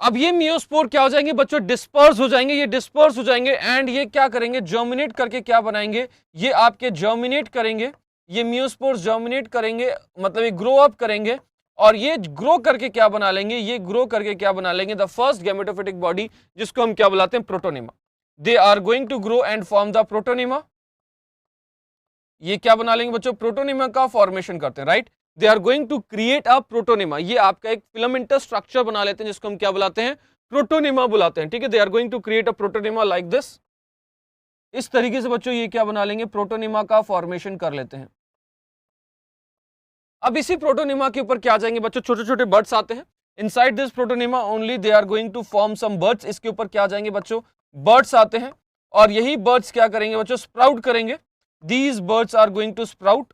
अब ये मियोस्पोर क्या हो जाएंगे बच्चों, डिस्पर्स हो जाएंगे। ये डिस्पर्स हो जाएंगे एंड ये क्या करेंगे, जर्मिनेट करके क्या बनाएंगे, ये आपके जर्मिनेट करेंगे, ये मियोस्पोर्स जर्मिनेट करेंगे, मतलब ये ग्रो अप करेंगे, और ये ग्रो करके क्या बना लेंगे, ये ग्रो करके क्या बना लेंगे, द फर्स्ट गैमेटोफिटिक बॉडी, जिसको हम क्या बुलाते हैं, protonema. They are going to grow and form the protonema. ये क्या बना लेंगे बच्चों, प्रोटोनिमा का फॉर्मेशन करते हैं, right. They are going to create a protonema. ये आपका एक फिलामेंटस स्ट्रक्चर बना लेते हैं, जिसको हम क्या बुलाते हैं, प्रोटोनिमा बुलाते हैं, ठीक है। They are going to create a protonema like this. इस तरीके से बच्चों ये क्या बना लेंगे, प्रोटोनिमा का फॉर्मेशन कर लेते हैं। अब इसी प्रोटोनिमा के ऊपर क्या आ जाएंगे बच्चों, छोटे छोटे बर्ड्स आते हैं। Inside this protonema only they are going to form some buds. इसके ऊपर क्या आ जाएंगे बच्चों, बर्ड्स आते हैं, और यही बर्ड्स क्या करेंगे बच्चों, स्प्राउट करेंगे। These buds are going to sprout,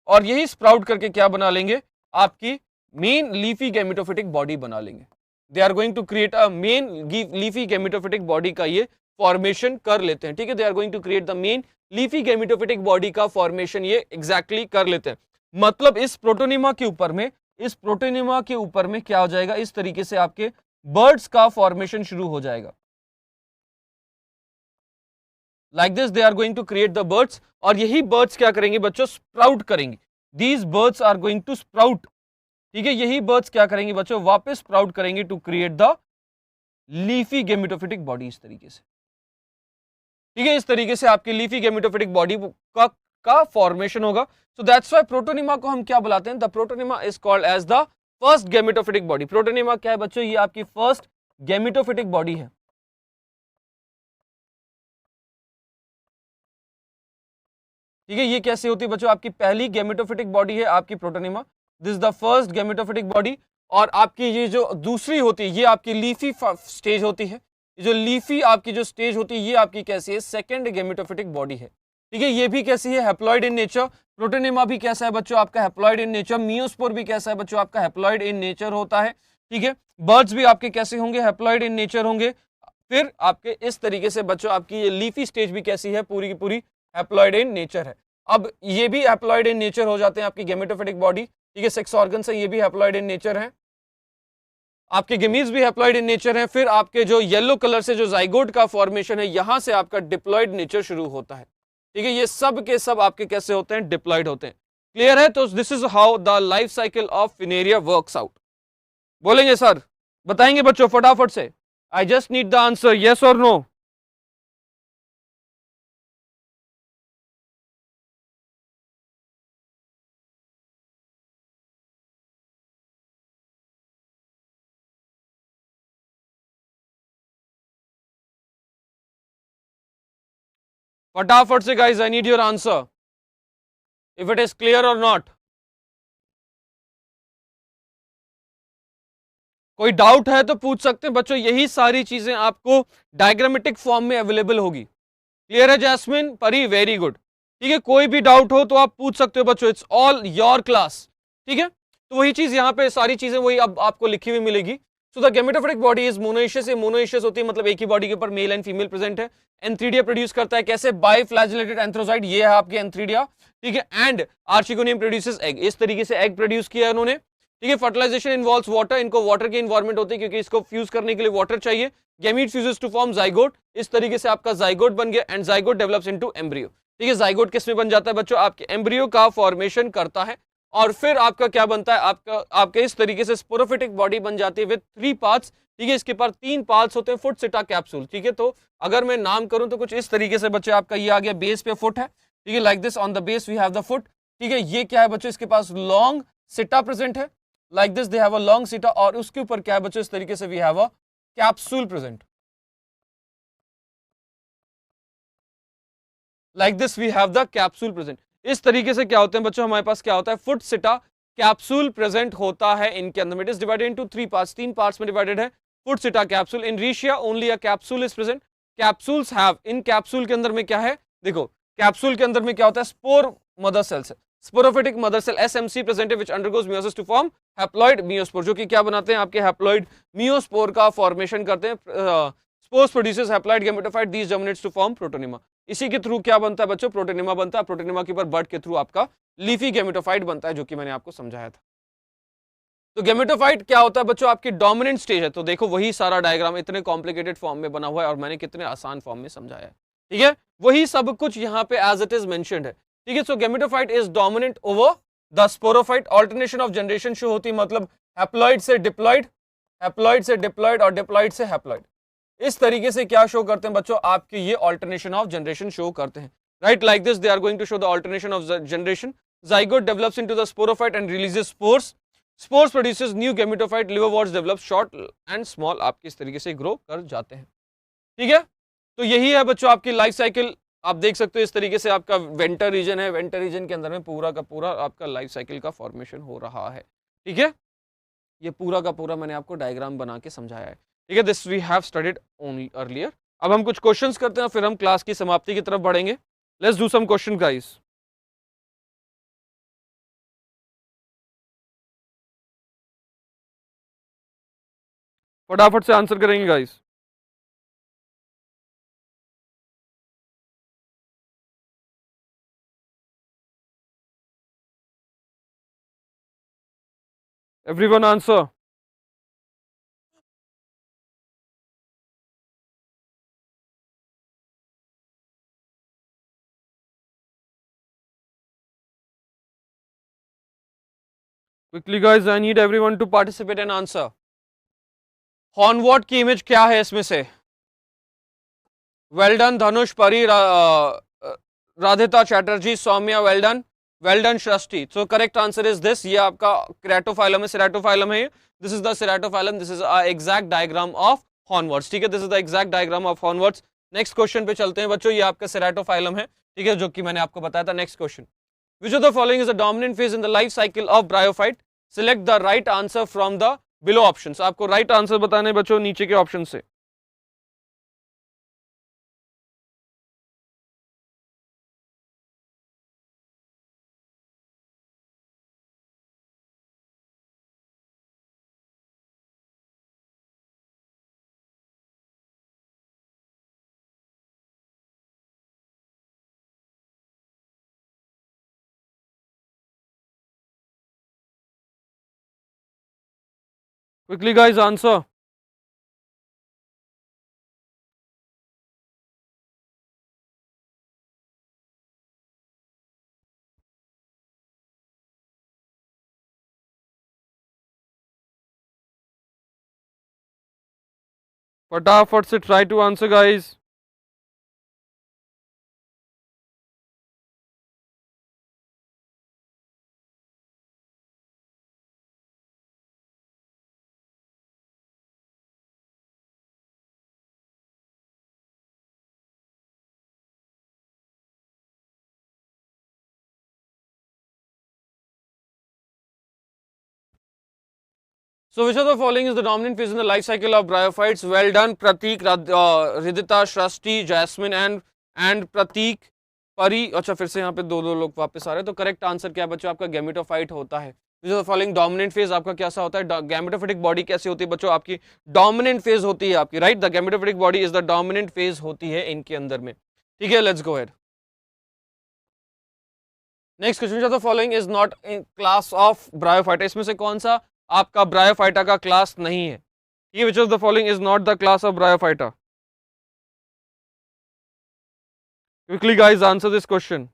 और यही स्प्राउट करके क्या बना लेंगे, आपकी मेन लीफी गैमेटोफिटिक बॉडी बना लेंगे। They are going to create a main leafy gametophytic body का ये फॉर्मेशन कर लेते हैं, ठीक है। They are going to create the main leafy gametophytic body का फॉर्मेशन ये एग्जैक्टली कर लेते हैं। मतलब इस प्रोटोनिमा के ऊपर में, इस प्रोटोनिमा के ऊपर में क्या हो जाएगा, इस तरीके से आपके बर्ड्स का फॉर्मेशन शुरू हो जाएगा। Like this they are going to create the buds, और यही बर्ड्स क्या करेंगे बच्चों, स्प्राउट करेंगे। These buds are going to sprout, ठीक है। यही बर्ड्स क्या करेंगे बच्चों, वापस स्प्राउट करेंगे to create the leafy gametophytic body, इस तरीके से, ठीक है। इस तरीके से आपकी लीफी गैमेटोफिटिक बॉडी का फॉर्मेशन होगा। सो दैट्स व्हाई प्रोटोनिमा को हम क्या बुलाते हैं, the protonema is called as the first gametophytic body. Protonema क्या है बच्चों, ये आपकी फर्स्ट गैमेटोफिटिक बॉडी है, ठीक है। ये कैसे होती है बच्चों, आपकी पहली गैमेटोफिटिक बॉडी है आपकी protonema, this is the first gametophytic body. और आपकी ये जो दूसरी होती है, ये आपकी लीफी स्टेज होती है। ये जो लीफी आपकी जो स्टेज होती है, ये आपकी कैसी है, सेकंड गैमेटोफिटिक बॉडी है, ठीक है। ये भी कैसी है, हैप्लॉइड इन नेचर। प्रोटोनिमा भी कैसा है बच्चों, आपका हैप्लॉइड इन नेचर। मियोस्पोर भी कैसा है बच्चों, आपका हैप्लॉइड इन नेचर होता है, ठीक है। बर्ड्स भी आपके कैसे होंगे, हैप्लॉइड इन नेचर होंगे। फिर आपके इस तरीके से बच्चों आपकी ये लीफी स्टेज भी कैसी है, पूरी की पूरी हैप्लॉइड इन नेचर है। अब ये भी हैप्लॉइड इन नेचर हो जाते हैं आपकी गैमेटोफिटिक बॉडी, ठीक है। सेक्स ऑर्गन्स है, ये भी हैप्लॉइड इन नेचर है। आपके गेमीज भी हैप्लॉइड इन नेचर है। फिर आपके जो येलो कलर से जो जाइगोट का फॉर्मेशन है, यहां से आपका डिप्लॉइड नेचर शुरू होता है, ठीक है। ये सब के सब आपके कैसे होते हैं, डिप्लॉइड होते हैं। क्लियर है। तो this is how the life cycle of Funaria works out. बोलेंगे सर, बताएंगे बच्चों फटाफट से, I just need the answer, yes और नो। फटाफट से guys, I need your answer if it is clear और नॉट। कोई डाउट है तो पूछ सकते हैं बच्चों, यही सारी चीजें आपको डायग्रामेटिक फॉर्म में अवेलेबल होगी। क्लियर है जैस्मिन, परी, वेरी गुड, ठीक है। कोई भी डाउट हो तो आप पूछ सकते हो बच्चों, इट्स ऑल योर क्लास, ठीक है। तो वही चीज यहाँ पे सारी चीजें वही अब आपको लिखी हुई मिलेगी। So the gametophytic body is monoecious. Monoecious होती है मतलब एक ही बॉडी के ऊपर मेल एंड फीमेल प्रेजेंट है। एंथ्रीडिया प्रोड्यूस करता है कैसे, बाय फ्लैजिलेटेड एंथ्रोसाइट, ये है आपके एंथ्रीडिया, ठीक है। एंड आर्चिगोनियम प्रोड्यूसेस एग, इस तरीके से एग प्रोड्यूस किया उन्होंने। ठीक है। फर्टिलाइजेशन इन्वॉल्व्स वाटर, इनको वाटर की इन्वायरमेंट होती है क्योंकि इसको फ्यूज करने के लिए वाटर चाहिए। Gamete fuses to form zygote, इस तरीके से आपका जाइगोट बन गया and zygote develops into embryo. ठीक है, जाइगोट किस में बन जाता है बच्चों, आपके एम्ब्रियो का फॉर्मेशन करता है और फिर आपका क्या बनता है, आपके इस तरीके से स्पोरोफिटिक बॉडी बन जाती है विद 3 पार्ट्स। ठीक है, इसके पास 3 पार्ट्स होते हैं, फुट, सिटा, कैप्सूल। ठीक है, तो अगर मैं नाम करूं तो कुछ इस तरीके से बच्चे आपका ये आ गया, बेस पे फुट है। ठीक है, like this on the base we have the foot. ठीक है, ये क्या है बच्चों, इसके पास लॉन्ग सिटा प्रेजेंट है, like this they have a long seta, और उसके ऊपर क्या है बच्चों, इस तरीके से we have a capsule present, like this we have the capsule present. इस तरीके से क्या होते हैं बच्चों, हमारे पास क्या होता है, फुट, सिटा, कैप्सूल प्रेजेंट होता है इनके अंदर। It is divided into 3 parts, 3 parts में डिवाइडेड है, foot, seta, capsule. In Riccia only a capsule is present. Capsules have, इन कैप्सूल के अंदर में क्या है, देखो कैप्सूल के अंदर में क्या होता है, स्पोर मदर सेल्स है, sporophytic mother cell SMC present है, which undergoes meiosis to form haploid meiospore, जो कि क्या बनाते हैं, आपके हैप्लॉइड मियोस्पोर का फॉर्मेशन करते हैं। Spores produces haploid gametophyte, these germinates to form protonema. इसी के थ्रू क्या बनता है बच्चों, प्रोटोनिमा बनता है। प्रोटोनिमा के ऊपर बर्ड के थ्रू आपका लीफी गैमेटोफाइट बनता है, जो कि मैंने आपको समझाया था। तो गैमेटोफाइट क्या होता है बच्चों, आपकी डोमिनेंट स्टेज है। तो देखो वही सारा डायग्राम इतने कॉम्प्लिकेटेड फॉर्म में बना हुआ है और मैंने कितने आसान फॉर्म में समझाया है। ठीक है, वही सब कुछ यहाँ पे एज इट इज मेंशन्ड है। ठीक है, so gametophyte is dominant over the sporophyte. Alternation of generation show होती है, मतलब हैप्लॉइड से डिप्लॉइड, हैप्लॉइड से डिप्लॉइड और डिप्लॉइड से हैप्लॉइड। इस तरीके से क्या शो करते हैं बच्चों, आपके ये ऑल्टरनेशन ऑफ जनरेशन शो करते हैं। Right, like this they are going to show the alternation of generation. Zygote develops into the sporophyte and releases spores. Spores produces new gametophyte. Liverworts develop short and small, आपके इस तरीके से grow कर जाते हैं। ठीक है, तो यही है बच्चों आपकी लाइफ साइकिल। आप देख सकते हो इस तरीके से आपका वेंटर रीजन है, वेंटर रीजन के अंदर में पूरा का पूरा आपका लाइफ साइकिल का फॉर्मेशन हो रहा है। ठीक है, ये पूरा का पूरा मैंने आपको डायग्राम बना के समझाया है। ठीक है, this we have studied only earlier. अब हम कुछ क्वेश्चंस करते हैं, फिर हम क्लास की समाप्ति की तरफ बढ़ेंगे। Let's do some question guys. फटाफट से आंसर करेंगे guys. Everyone answer. Quickly guys, I need everyone to participate and answer. Hornwort की इमेज क्या है इसमें से? Well done Dhanush, Pari, Radhita Chatterjee, Saumya, well done, well done Srishti. So correct answer is this, ये आपका क्रेटोफाइलम है, सेराटोफाइलम है। This is the ceratophyllum, this is a exact diagram of hornworts. ठीक है, this is the exact diagram of hornworts. Next question पे चलते हैं बच्चों, ये आपका सेराटोफाइलम है। ठीक है, जो कि मैंने आपको बताया था। Next question, which of the following is the dominant phase in the life cycle of bryophyte? Select the right answer from the below options. आपको right answer बताने बच्चों नीचे के ऑप्शन से। Quickly guys, answer. फटाफट से try to answer guys. So which of the following is the dominant phase in the life cycle of bryophytes? Well done Pratik, Ridita, Shrasti, Jasmine and Pratik, परी। अच्छा, फिर से यहाँ पे दो दो लोग वापस आ रहे हैं। तो करेक्ट आंसर क्या है बच्चों, आपका गैमेटोफाइट होता है। Which of the following dominant phase आपका कैसा होता है? गैमेटोफिटिक बॉडी कैसी होती है बच्चों, आपकी डोमिनेंट फेज होती है आपकी। Right, the gametophytic body is the dominant phase होती है इनके अंदर में। ठीक है, let's go ahead. Next question of the following is not in class of bryophyta, इसमें से कौन सा आपका ब्रायोफाइटा का क्लास नहीं है? ये which of the following is not the class of bryophyta? Quickly guys answer this question.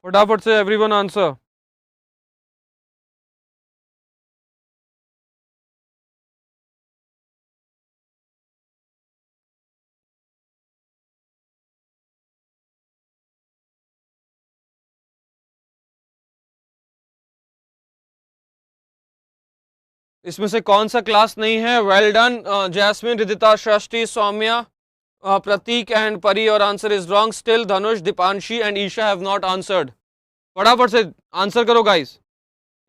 फटाफट से एवरीवन आंसर। इसमें से कौन सा क्लास नहीं है? Well done Jasmine, Ridita, Srishti, Saumya, Prateek and Pari. और answer is wrong still. Dhanush, Deepanshi and Esha have not answered. फटाफट से आंसर करो गाइस।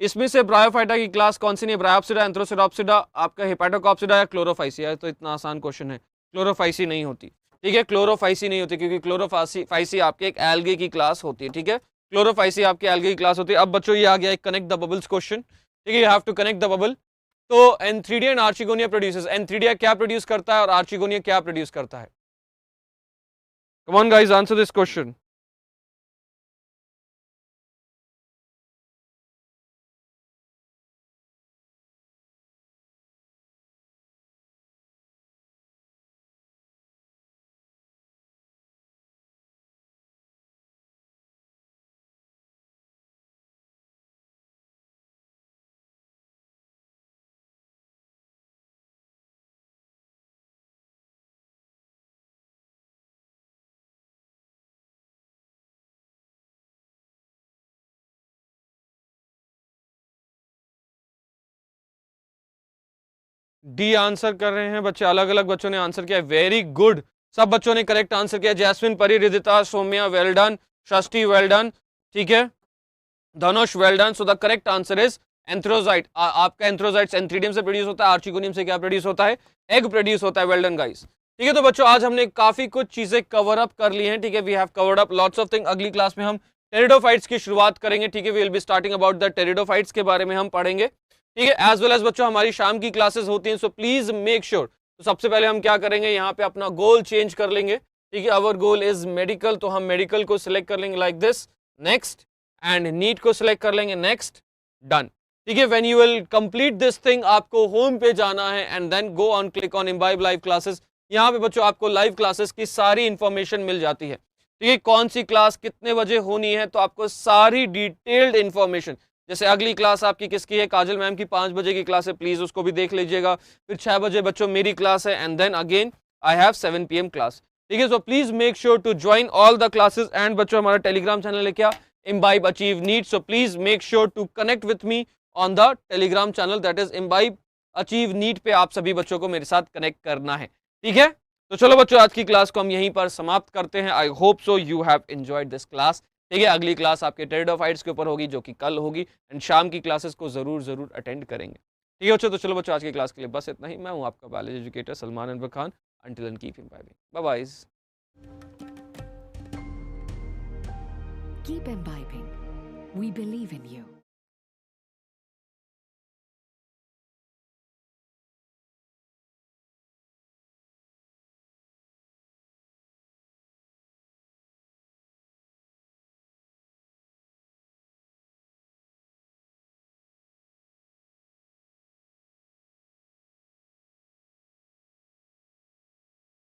इसमें से ब्रायोफाइटा की क्लास कौन सी नहीं? ब्रायोप्सिडा, एंथ्रोसिडोप्सिडा, आपका हेपाटोकॉप्सिडा या क्लोरोफाइसी है? तो इतना आसान क्वेश्चन है, क्लोरोफाइसी नहीं होती। ठीक है, क्लोरोफाइसी नहीं होती क्योंकि क्लोरोफाइसी आपके एक एल्गे की क्लास होती है। ठीक है, क्लोरोफाइसी आपकी एल्गे की क्लास होती है। अब बच्चों ये आ गया एक कनेक्ट द बबल्स क्वेश्चन। ठीक है, you have to connect the bubble. तो antheridia and archegonia produces, antheridia क्या प्रोड्यूस करता है और आर्चिगोनिया क्या प्रोड्यूस करता है? Come on guys answer this question. डी आंसर कर रहे हैं बच्चे, अलग अलग बच्चों ने आंसर किया। वेरी गुड, सब बच्चों ने करेक्ट आंसर किया। Jasmine, Pari, Ridita, Saumya well done, Shashthi well done, ठीक है, Dhanush well done. So the correct answer is antherozoid. आपका एंथ्रोजाइट्स एंथ्रीडियम से प्रोड्यूस होता है, आर्चिगोनियम से क्या प्रोड्यूस होता है? एग प्रोड्यूस होता है। Well done guys. ठीक है, तो बच्चों आज हमने काफी कुछ चीजें कवर अप कर ली हैं। ठीक है, we have covered up lots of thing. अगली क्लास में हम टेरिडोफाइट्स की शुरुआत करेंगे। ठीक है, we will be starting about the pteridophytes के बारे में हम पढ़ेंगे। ठीक है, एज वेल एज बच्चों हमारी शाम की क्लासेस होती हैं, सो प्लीज मेक श्योर। तो सबसे पहले हम क्या करेंगे, यहाँ पे अपना गोल चेंज कर लेंगे। ठीक है, अवर गोल इज मेडिकल, तो हम मेडिकल को सिलेक्ट कर लेंगे like this, next, and NEET को सिलेक्ट कर लेंगे, नेक्स्ट, डन। ठीक है, when you will complete this thing, आपको होम पे जाना है and then go on click on Imbibe live classes. यहाँ पे बच्चों आपको लाइव क्लासेस की सारी इंफॉर्मेशन मिल जाती है। ठीक है, कौन सी क्लास कितने बजे होनी है, तो आपको सारी डिटेल्ड इंफॉर्मेशन, जैसे अगली क्लास आपकी किसकी है, काजल मैम की 5 बजे की क्लास है, प्लीज उसको भी देख लीजिएगा। फिर 6 बजे बच्चों मेरी क्लास है, and then again I have 7 PM class. ठीक है, so please make sure to join all the classes. And बच्चों हमारा टेलीग्राम चैनल है क्या, Imbibe Achieve NEET. So please make sure to connect with me on the Telegram channel, that is Imbibe Achieve NEET. पे आप सभी बच्चों को मेरे साथ कनेक्ट करना है। ठीक है, तो चलो बच्चों आज की क्लास को हम यहीं पर समाप्त करते हैं। I hope so you have enjoyed this class. ठीक है, अगली क्लास आपके टेरिडोफाइट्स के ऊपर होगी जो कि कल होगी, एंड शाम की क्लासेस को जरूर अटेंड करेंगे। ठीक है बच्चों, तो चलो बच्चों आज की क्लास के लिए बस इतना ही। मैं हूं आपका biology educator Salman Anwar Khan. Until and keep imbibing, bye bye. Keep imbibing. We believe in you.